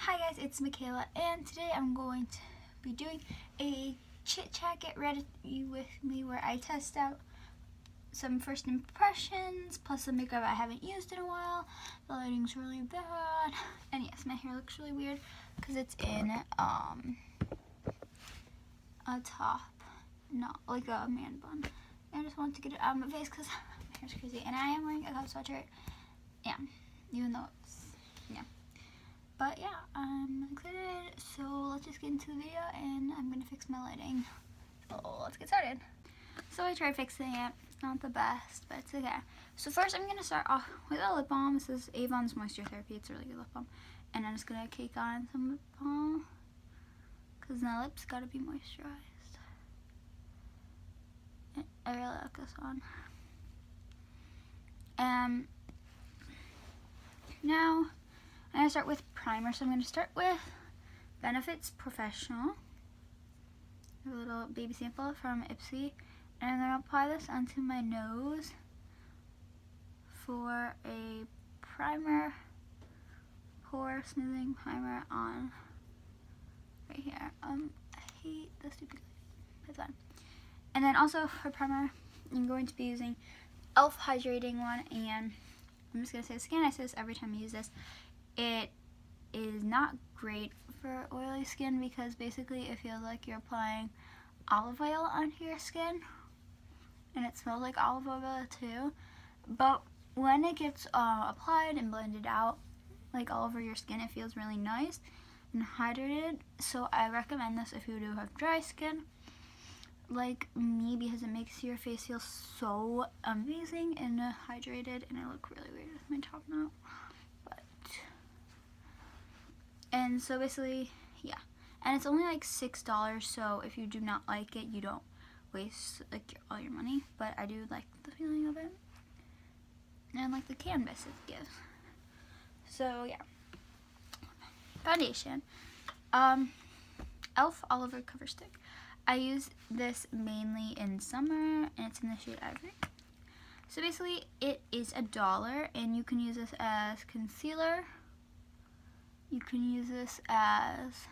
Hi guys, it's Michaela, and today I'm going to be doing a chit chat get ready with me where I test out some first impressions plus some makeup I haven't used in a while. The lighting's really bad, and yes, my hair looks really weird because it's in a top, not like a man bun. I just wanted to get it out of my face because my hair's crazy, and I am wearing a cup sweatshirt. Yeah, even though it's But yeah, I'm excited, so let's just get into the video, and I'm going to fix my lighting. So let's get started. So I tried fixing it. It's not the best, but it's okay. So first I'm going to start off with a lip balm. This is Avon's Moisture Therapy. It's a really good lip balm. And I'm just going to cake on some lip balm, because my lips got to be moisturized. And I really like this one. Now, I'm going to start with primer, so I'm going to start with Benefits Professional, a little baby sample from Ipsy, and I'm going to apply this onto my nose for a primer, pore smoothing primer on right here. I hate the stupid light. It's fine. And then also for primer, I'm going to be using e.l.f. hydrating one, and I'm just going to say this again, I say this every time I use this. It is not great for oily skin because basically it feels like you're applying olive oil onto your skin, and it smells like olive oil too. But when it gets applied and blended out like all over your skin, it feels really nice and hydrated. So I recommend this if you do have dry skin like me, because it makes your face feel so amazing and hydrated. And I look really weird with my top knot. And so basically, yeah. And it's only like $6, so if you do not like it, you don't waste like all your money. But I do like the feeling of it, and like the canvas it gives. So yeah. Foundation. e.l.f. Olive Cover Stick. I use this mainly in summer, and it's in the shade Ivory. So basically, it is $1, and you can use this as concealer. You can use this as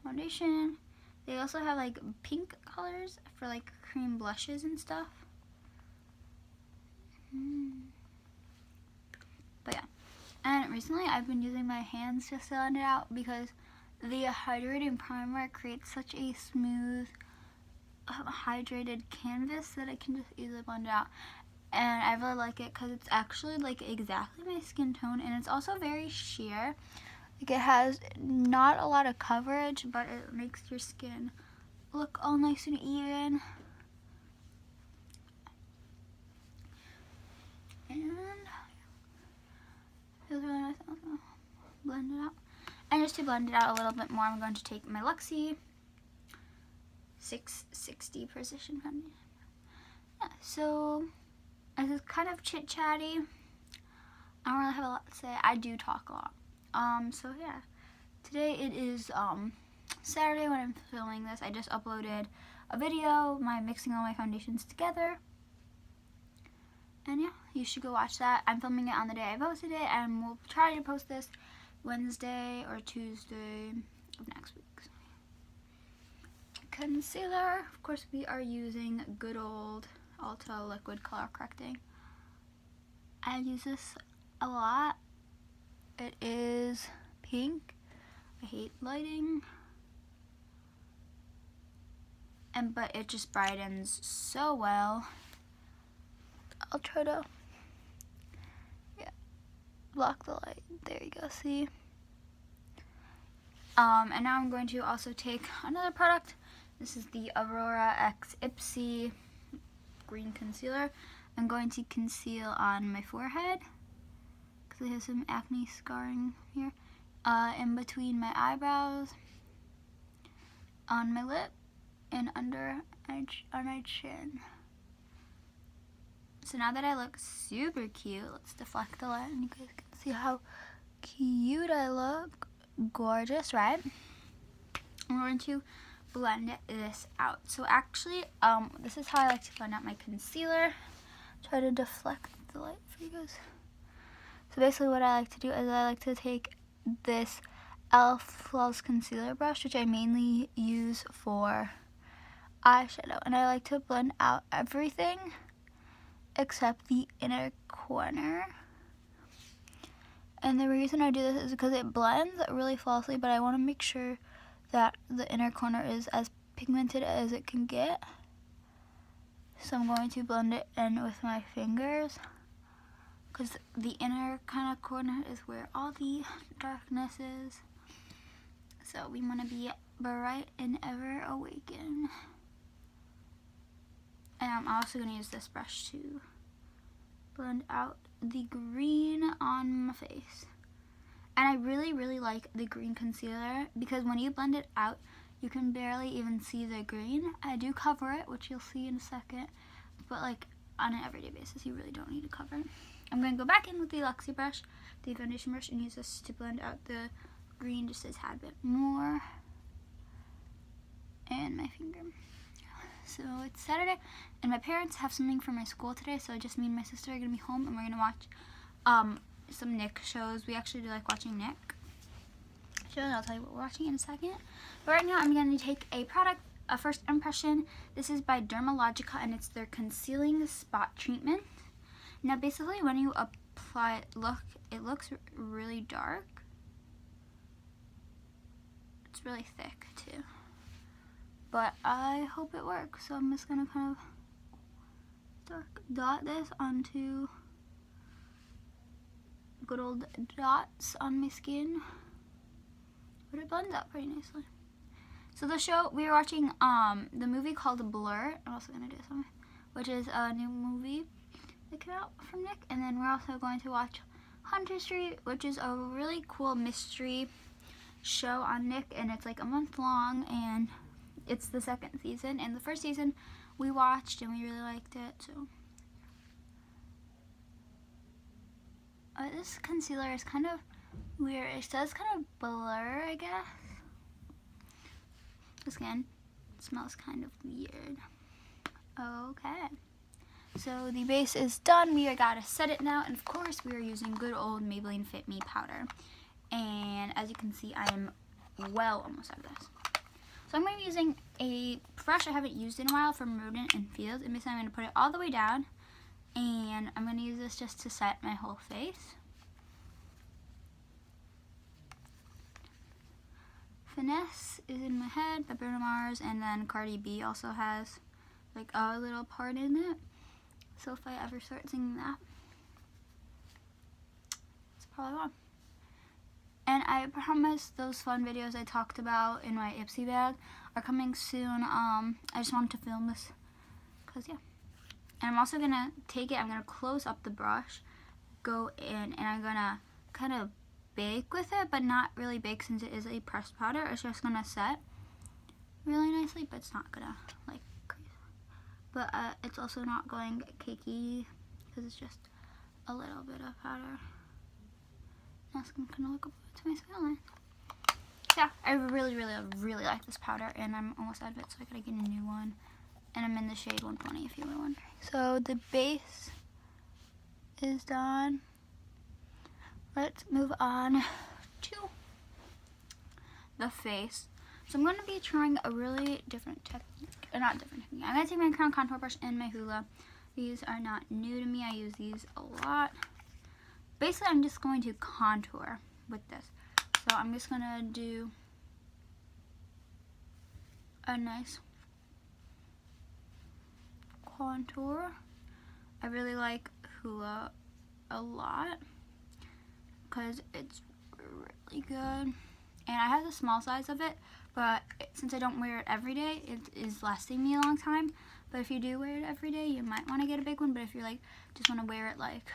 foundation. They also have like pink colors for like cream blushes and stuff. But yeah. And recently I've been using my hands to blend it out because the hydrating primer creates such a smooth, hydrated canvas that I can just easily blend it out. And I really like it because it's actually like exactly my skin tone, and it's also very sheer. Like, it has not a lot of coverage, but it makes your skin look all nice and even. And it feels really nice. Also blend it out. And just to blend it out a little bit more, I'm going to take my Luxie 660 Precision Foundation. Yeah, so this is kind of chit-chatty. I don't really have a lot to say. I do talk a lot. So yeah, today it is Saturday when I'm filming this. I just uploaded a video, mixing all my foundations together, and yeah, you should go watch that. I'm filming it on the day I posted it, and we'll try to post this Wednesday or Tuesday of next week. Concealer, of course, we are using good old Ulta Liquid Color Correcting. I use this a lot. It is pink. I hate lighting, but it just brightens so well. I'll try to block the light. There you go, see? And now I'm going to also take another product. This is the Aurora X Ipsy Green Concealer. I'm going to conceal on my forehead because I have some acne scarring here. In between my eyebrows, on my lip, and under on my chin. So now that I look super cute, let's deflect the light and you guys can see how cute I look. Gorgeous, right? I'm going to blend this out. So actually, this is how I like to blend out my concealer. Try to deflect the light for you guys. So basically what I like to do is I like to take this e.l.f. Flawless Concealer Brush, which I mainly use for eyeshadow. And I like to blend out everything except the inner corner. And the reason I do this is because it blends really flawlessly, but I want to make sure that the inner corner is as pigmented as it can get. So I'm going to blend it in with my fingers, because the inner kind of corner is where all the darkness is. So we want to be bright and ever awaken. And I'm also going to use this brush to blend out the green on my face. And I really, really like the green concealer because when you blend it out, you can barely even see the green. I do cover it, which you'll see in a second, but like on an everyday basis, you really don't need to cover it. I'm going to go back in with the Luxie brush, the foundation brush, and use this to blend out the green just a tad bit more. And my finger. So it's Saturday, and my parents have something for my school today, so just me and my sister are going to be home, and we're going to watch some Nick shows. We actually do like watching Nick shows, and I'll tell you what we're watching in a second. But right now, I'm going to take a first impression. This is by Dermalogica, and it's their Concealing Spot Treatment. Now, basically, when you apply it, it looks really dark. It's really thick, too. But I hope it works, so I'm just going to kind of dot this onto good old dots on my skin. But it blends out pretty nicely. So the show, we were watching the movie called Blur. I'm also going to do something, which is a new movie that came out from Nick. And then we're also going to watch Hunter Street, which is a really cool mystery show on Nick. And it's like a month long, and it's the second season, and the first season we watched and we really liked it. So this concealer is kind of weird. It does kind of blur, I guess. Again, it smells kind of weird. Okay, so the base is done. We gotta set it now, and of course we are using good old Maybelline Fit Me powder. And as you can see, I am well almost out of this. So I'm going to be using a brush I haven't used in a while from Rodent and Fields. And basically I'm going to put it all the way down. And I'm going to use this just to set my whole face. Finesse is in my head by Bruno Mars. And then Cardi B also has like a little part in it. So if I ever start singing that, it's probably on. And I promise those fun videos I talked about in my Ipsy bag are coming soon. I just wanted to film this because, yeah. And I'm also going to take it, I'm going to close up the brush, go in, and I'm going to kind of bake with it, but not really bake since it is a pressed powder. It's just going to set really nicely, but it's not going to, like, crazy. But it's also not going cakey because it's just a little bit of powder. Now it's going to kind of look up to my skyline. Yeah, I really like this powder, and I'm almost out of it, so I gotta get a new one. And I'm in the shade 120 if you were wondering. So the base is done. Let's move on to the face. So I'm going to be trying a really different technique, or not different technique. I'm going to take my Crown Contour Brush and my Hoola. These are not new to me. I use these a lot. Basically, I'm just going to contour with this. So I'm just going to do a nice contour. I really like Hoola a lot because it's really good. And I have the small size of it, but since I don't wear it every day, it is lasting me a long time. But if you do wear it every day, you might want to get a big one. But if you're like, just want to wear it like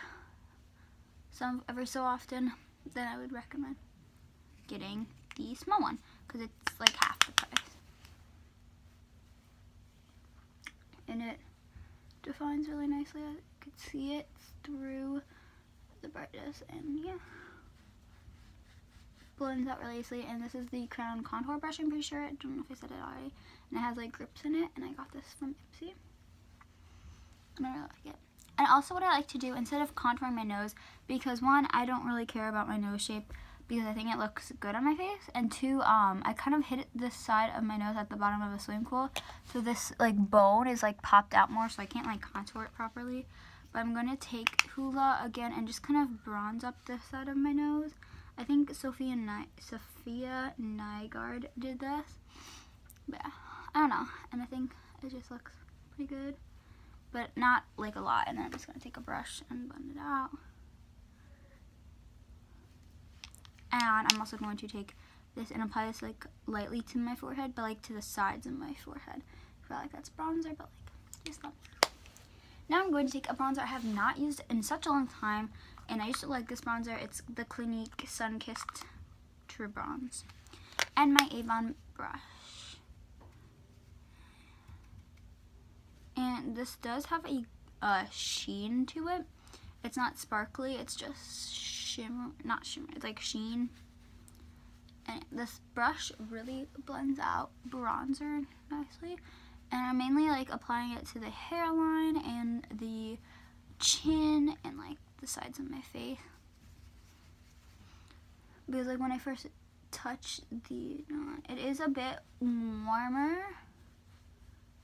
every so often, then I would recommend getting the small one because it's like half the price. And it defines really nicely. I could see it through the brightness, and yeah, blends out really easily. And this is the Crown Contour Brush, I'm pretty sure. I don't know if I said it already. And it has like grips in it, and I got this from Ipsy. And I really like it. And also what I like to do, instead of contouring my nose, because one, I don't really care about my nose shape, because I think it looks good on my face. And 2, I kind of hit this side of my nose at the bottom of a swimming pool, so this like bone is like popped out more, so I can't like contour it properly. But I'm going to take Hoola again and just kind of bronze up this side of my nose. I think Sophia Nygaard did this. But yeah, I don't know. And I think it just looks pretty good. But not like a lot. And then I'm just going to take a brush and blend it out. And I'm also going to take this and apply this like lightly to my forehead, but like to the sides of my forehead. I feel like that's bronzer, but like just that. Now I'm going to take a bronzer I have not used in such a long time, and I used to like this bronzer. It's the Clinique Sun-Kissed True Bronze. And my Avon brush. And this does have a sheen to it. It's not sparkly, it's just shimmer, not shimmer, it's like sheen. And this brush really blends out bronzer nicely. And I'm mainly like applying it to the hairline and the chin and like the sides of my face. Because like when I first touch the, it is a bit warmer.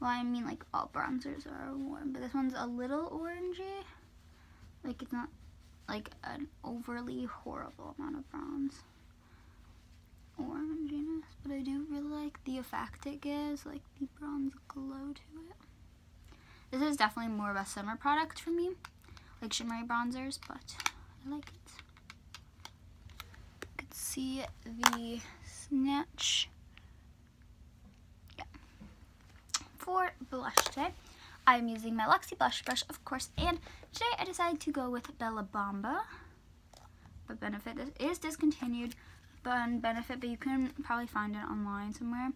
Well, I mean like all bronzers are warm, but this one's a little orangey. Like it's not like an overly horrible amount of bronze oranginess, but I do really like the effect it gives, like the bronze glow to it. This is definitely more of a summer product for me, like shimmery bronzers, but I like it. You can see the snatch. Yeah. For blush today, I'm using my Luxie blush brush, of course, and today I decided to go with Bella Bamba. But Benefit, this is discontinued. Benefit, but you can probably find it online somewhere.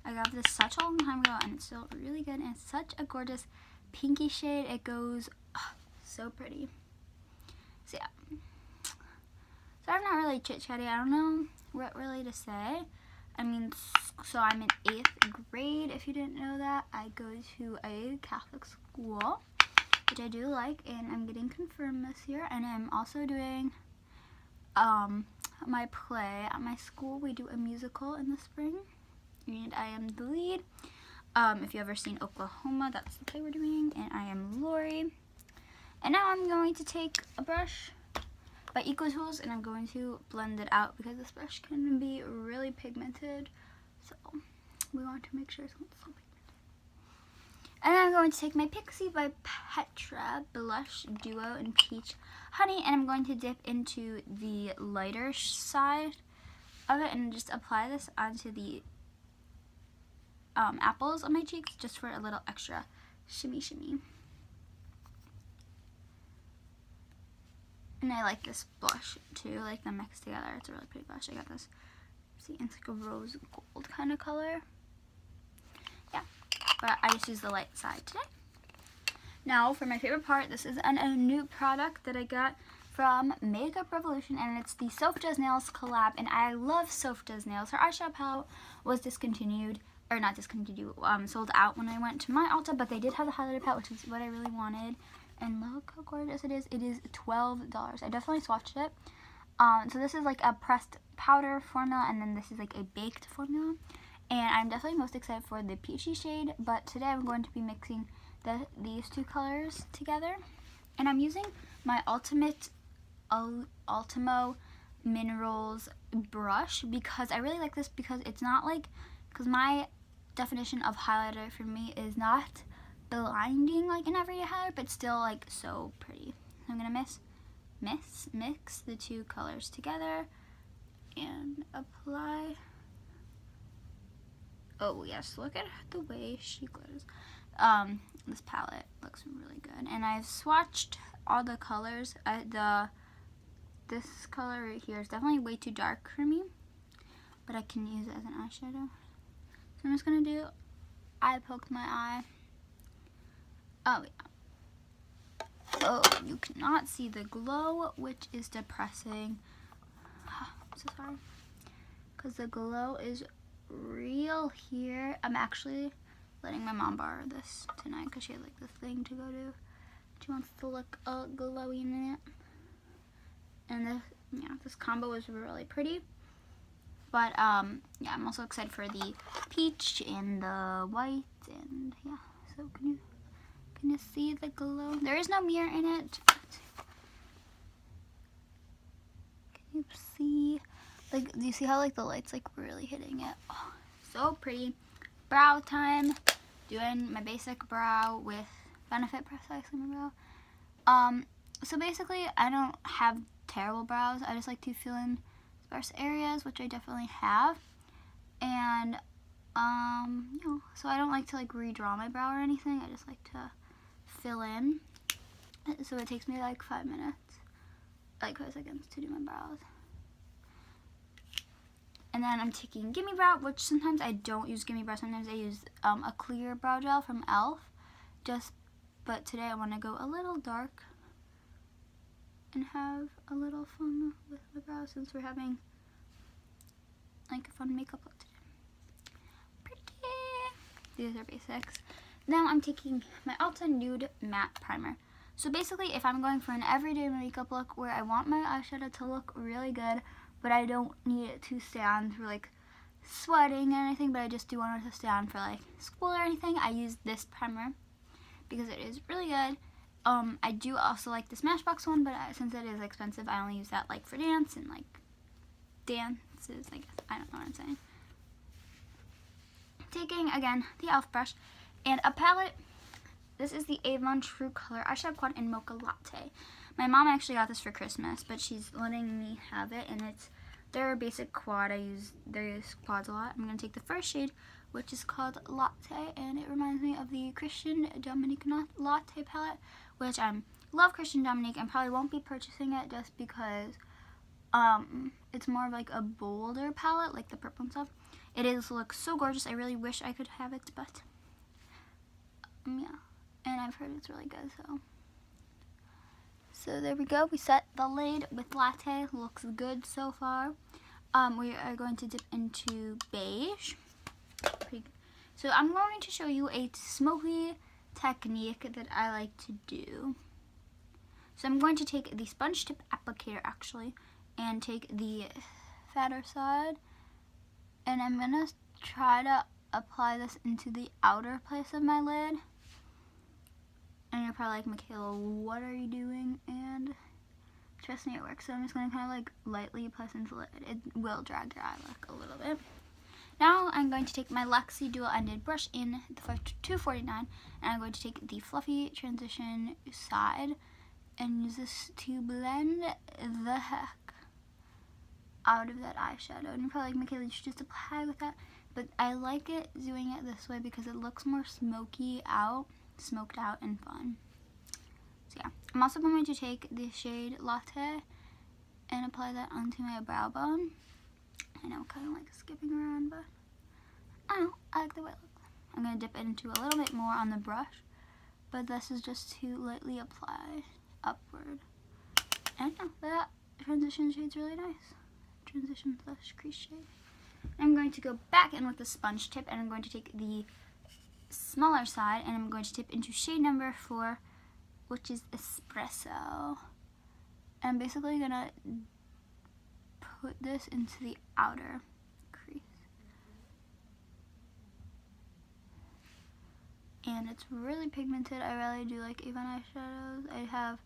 I got this such a long time ago, and it's still really good, and it's such a gorgeous pinky shade. It goes so pretty. So yeah, so I'm not really chit-chatty. I don't know what really to say. I mean, so I'm in 8th grade, if you didn't know that. I go to a Catholic school, which I do like, and I'm getting confirmed this year, and I'm also doing my play at my school. We do a musical in the spring, and I am the lead. If you've ever seen Oklahoma, that's the play we're doing, and I am Lori. And now I'm going to take a brush by EcoTools, and I'm going to blend it out because this brush can be really pigmented, so we want to make sure it's not so pigmented. And then I'm going to take my Pixie by Petra blush duo in Peach Honey, and I'm going to dip into the lighter side of it and just apply this onto the apples on my cheeks just for a little extra shimmy shimmy. And I like this blush too, like them mixed together. It's a really pretty blush. I got this, see, it's like a rose gold kind of color. Yeah, but I just use the light side today. Now for my favorite part, this is a new product that I got from Makeup Revolution, and it's the Soph Does Nails collab, and I love Soph Does Nails. Her eyeshadow palette was discontinued, or not discontinued, sold out when I went to my Ulta, but they did have the highlighter palette, which is what I really wanted. And look how gorgeous it is. It is $12. I definitely swatched it. So this is like a pressed powder formula, and then this is like a baked formula. And I'm definitely most excited for the peachy shade, but today I'm going to be mixing these two colors together. And I'm using my Ultimo Minerals brush because I really like this, because it's not like, because my definition of highlighter for me is not blinding like an everyday highlighter, but still like so pretty. So I'm gonna mix the two colors together and apply. Oh yes, look at the way she glitters. This palette looks really good, and I've swatched all the colors. This color right here is definitely way too dark for me, but I can use it as an eyeshadow. So I'm just gonna do, I poked my eye. Oh yeah. Oh, you cannot see the glow, which is depressing. I'm so sorry, because the glow is real here. I'm actually letting my mom borrow this tonight because she had like this thing to go to. She wants to look glowy in it. And yeah, this combo is really pretty. But yeah, I'm also excited for the peach and the white, and yeah. So can you see the glow? There is no mirror in it. Can you see? Like, do you see how like the light's like really hitting it? Oh, so pretty. Brow time. Doing my basic brow with Benefit Precisely My Brow. So basically, I don't have terrible brows. I just like to fill in sparse areas, which I definitely have. And, you know, so I don't like to like redraw my brow or anything. I just like to fill in. So it takes me like 5 minutes, like 5 seconds to do my brows. And then I'm taking Gimme Brow, which sometimes I don't use Gimme Brow. Sometimes I use a clear brow gel from e.l.f. But today I want to go a little dark and have a little fun with my brows since we're having like a fun makeup look today. Pretty. These are basics. Now I'm taking my Ulta Nude Matte Primer. So basically, if I'm going for an everyday makeup look where I want my eyeshadow to look really good, but I don't need it to stay on for like sweating or anything, but I just do want it to stay on for like school or anything, I use this primer because it is really good. I do also like the Smashbox one, but since it is expensive, I only use that like for dance and like dances, I guess. I don't know what I'm saying. Taking, again, the e.l.f. brush and a palette. This is the Avon True Color Eyeshadow Quad in Mocha Latte. My mom actually got this for Christmas, but she's letting me have it, and it's their basic quad. They use quads a lot. I'm going to take the first shade, which is called Latte, and it reminds me of the Christian Dominique Latte palette, which I love Christian Dominique and probably won't be purchasing it just because it's more of like a bolder palette, like the purple and stuff. It looks so gorgeous. I really wish I could have it, but yeah, and I've heard it's really good, so there we go. We set the lid with Latte. Looks good so far. We are going to dip into beige. Pretty good. So I'm going to show you a smoky technique that I like to do. So I'm going to take the sponge tip applicator actually, and take the fatter side, and I'm gonna try to apply this into the outer place of my lid. And you're probably like, Michaela, what are you doing? And trust me, it works. So I'm just going to kind of like lightly apply into the lid. It will drag your eye look a little bit. Now I'm going to take my Luxie dual-ended brush in the 249, and I'm going to take the fluffy transition side and use this to blend the heck out of that eyeshadow. And you're probably like, Michaela, you should just apply with that. But I like it doing it this way because it looks more smoked out and fun. So yeah, I'm also going to take the shade Latte and apply that onto my brow bone. I know, kind of like skipping around, but I don't know, I like the way it looks. I'm going to dip into a little bit more on the brush, but this is just to lightly apply upward. And yeah, that transition shade's really nice. Transition / crease shade. I'm going to go back in with the sponge tip, and I'm going to take the smaller side, and I'm going to dip into shade number 4, which is Espresso. And I'm basically gonna put this into the outer crease, and it's really pigmented. I really do like Avon eyeshadows. I have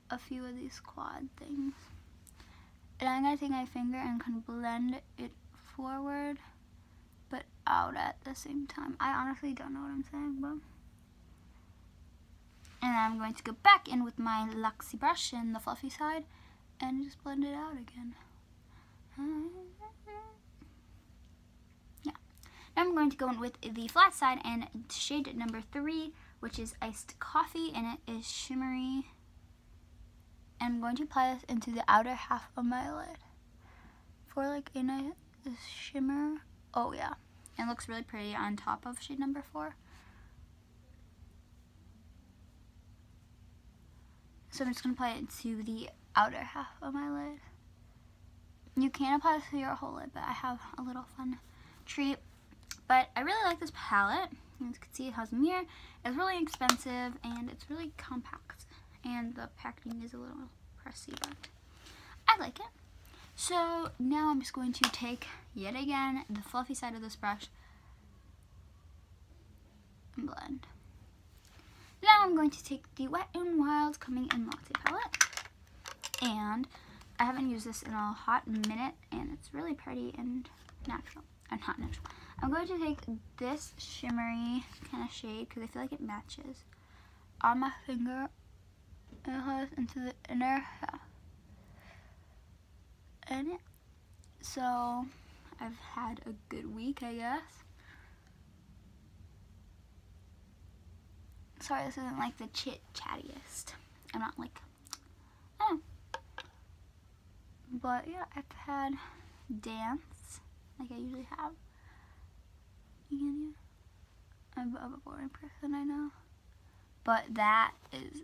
a few of these quad things, and I'm gonna take my finger and kind of blend it forward but out at the same time. I honestly don't know what I'm saying, but. And then I'm going to go back in with my Luxie brush in the fluffy side and just blend it out again. Yeah. Now I'm going to go in with the flat side and shade number 3, which is Iced Coffee, and it is shimmery. And I'm going to apply this into the outer half of my lid for like a nice shimmer. Oh yeah, it looks really pretty on top of shade number 4. So I'm just going to apply it to the outer half of my lid. You can apply this to your whole lid, but I have a little fun treat. But I really like this palette. As you can see, it has a mirror. It's really expensive, and it's really compact. And the packaging is a little pricey, but I like it. So now I'm just going to take, yet again, the fluffy side of this brush and blend. Now I'm going to take the Wet n Wild Coming in Latte palette, and I haven't used this in a hot minute, and it's really pretty and natural. Not natural. I'm going to take this shimmery kind of shade because I feel like it matches on my finger and it goes into the inner half. And yeah. So I've had a good week, I guess. Sorry, this isn't like the chit chattiest. I'm not like, I don't know. But yeah, I've had dance like I usually have. I'm a boring person, I know. But that is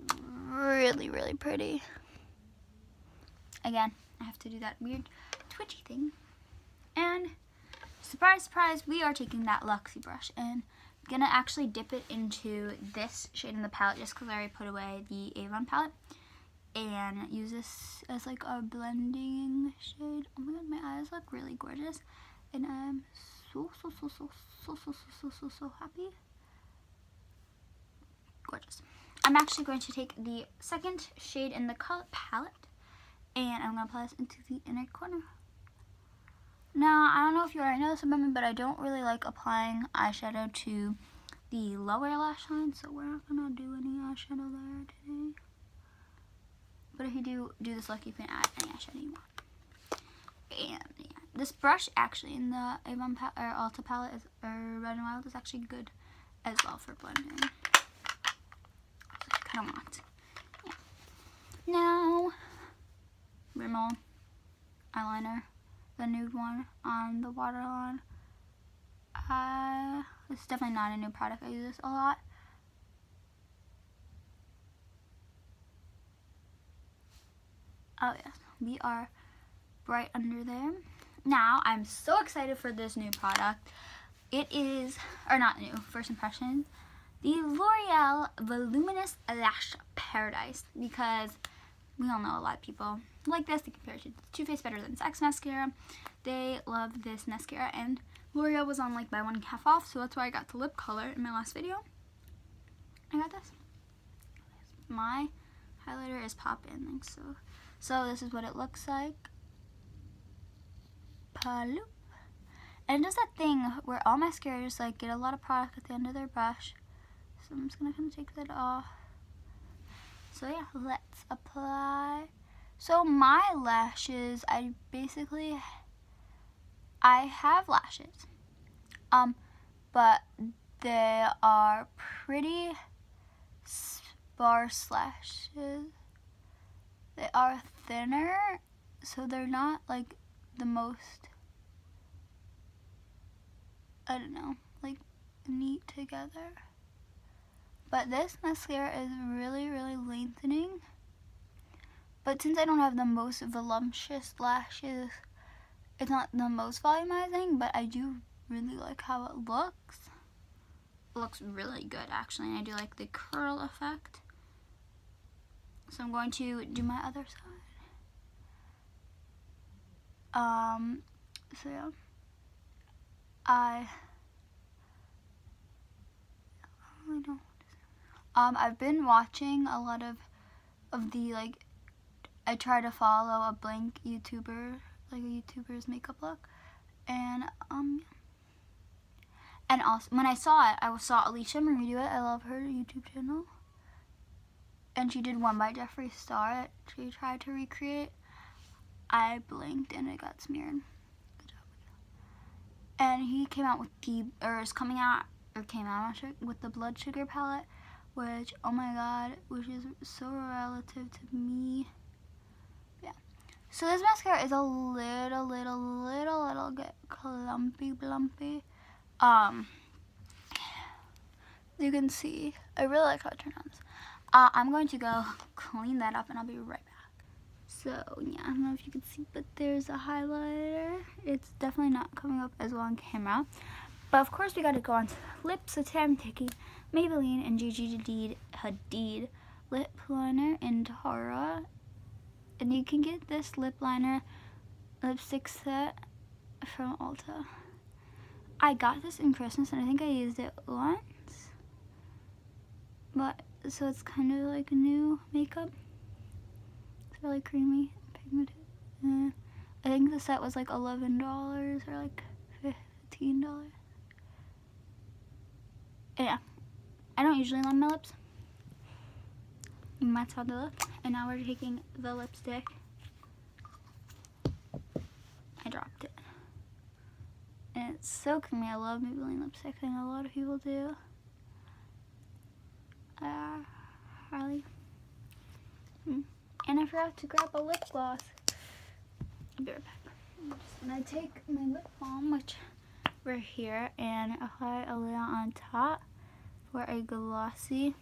really, really pretty. Again, I have to do that weird twitchy thing. And surprise, surprise, we are taking that Luxie brush and gonna actually dip it into this shade in the palette just because I already put away the Avon palette, and use this as like a blending shade. Oh my god, my eyes look really gorgeous, and I'm so happy. Gorgeous. I'm actually going to take the second shade in the color palette, and I'm gonna apply this into the inner corner. Now, I don't know if you already know this about me, but I don't really like applying eyeshadow to the lower lash line, so we're not gonna do any eyeshadow there today. But if you do this look, you can add any eyeshadow you want. And yeah, this brush actually in the Avon or Ulta palette or Red n Wild is actually good as well for blending. So you kind of want. Yeah. Now, Rimmel eyeliner, the nude one on the waterline. This is definitely not a new product. I use this a lot. Oh yes, we are right under there. Now, I'm so excited for this new product. It is, or not new, first impression, the L'Oreal Voluminous Lash Paradise, because we all know a lot of people like this. They compare it to Too Faced Better Than Sex mascara. They love this mascara, and L'Oreal was on like buy one half off, so that's why I got the lip color in my last video. I got this. My highlighter is popping, so this is what it looks like. Paloop. And it does that thing where all mascaras like get a lot of product at the end of their brush. So I'm just gonna kind of take that off. So yeah, let's apply. So my lashes, I have lashes, but they are pretty sparse lashes. They are thinner, so they're not like the most, I don't know, like neat together. But this mascara is really, really lengthening. But since I don't have the most voluptuous lashes, it's not the most volumizing, but I do really like how it looks. It looks really good, actually, and I do like the curl effect. So I'm going to do my other side. So yeah. I really don't. I've been watching a lot of the, like, I try to follow a blank YouTuber, like a YouTuber's makeup look, and also when I saw it, I saw Alicia Marie do it. I love her YouTube channel, and she did one by Jeffree Star. She tried to recreate. I blinked and it got smeared. Good job. And he came out with came out with the Blood Sugar palette, which, oh my god, which is so relative to me. Yeah. So this mascara is a little bit clumpy. You can see, I really like how it turned on this. I'm going to go clean that up and I'll be right back. So yeah, I don't know if you can see, but there's a highlighter. It's definitely not coming up as well on camera. But of course we gotta go on to lips. So today I'm taking Maybelline and Gigi Hadid lip liner in Tara. And you can get this lip liner lipstick set from Ulta. I got this in Christmas and I think I used it once. But, so it's kind of like new makeup. It's really creamy, pigmented. I think the set was like $11 or like $15. Yeah, I don't usually line my lips. And that's how they look. And now we're taking the lipstick. I dropped it. And it's so creamy. I love Maybelline lipstick. I know a lot of people do. Harley. And I forgot to grab a lip gloss. I'll be right back. I'm just gonna take my lip balm, which we're here, and apply a little on top for a glossy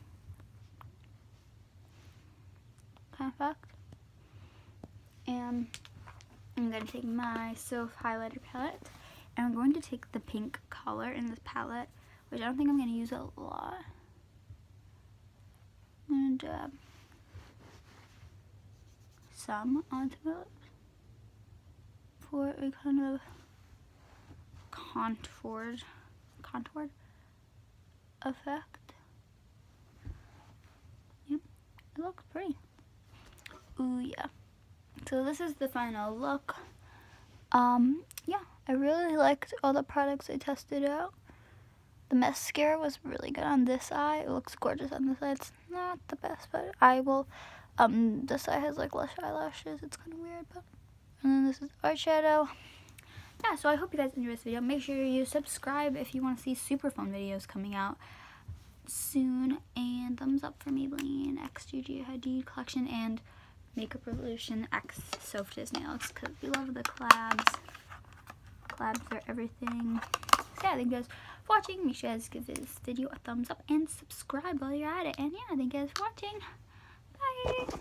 effect. And I'm gonna take my Soph highlighter palette, and I'm going to take the pink color in this palette, which I don't think I'm gonna use a lot. I'm gonna dab some onto my lips for a kind of contoured effect. Yep, it looks pretty. Ooh yeah. So this is the final look. Yeah, I really liked all the products I tested out. The mascara was really good on this eye. It looks gorgeous on this eye. It's not the best, but I will. This eye has like less eyelashes. It's kind of weird, but. And then this is eyeshadow. Yeah, so I hope you guys enjoyed this video. Make sure you subscribe if you want to see super fun videos coming out soon. And thumbs up for Maybelline X GG Hadid collection and Makeup Revolution X Soph Nails, because we love the collabs. Collabs are everything. So yeah, thank you guys for watching. Make sure you guys give this video a thumbs up and subscribe while you're at it. And yeah, thank you guys for watching. Bye!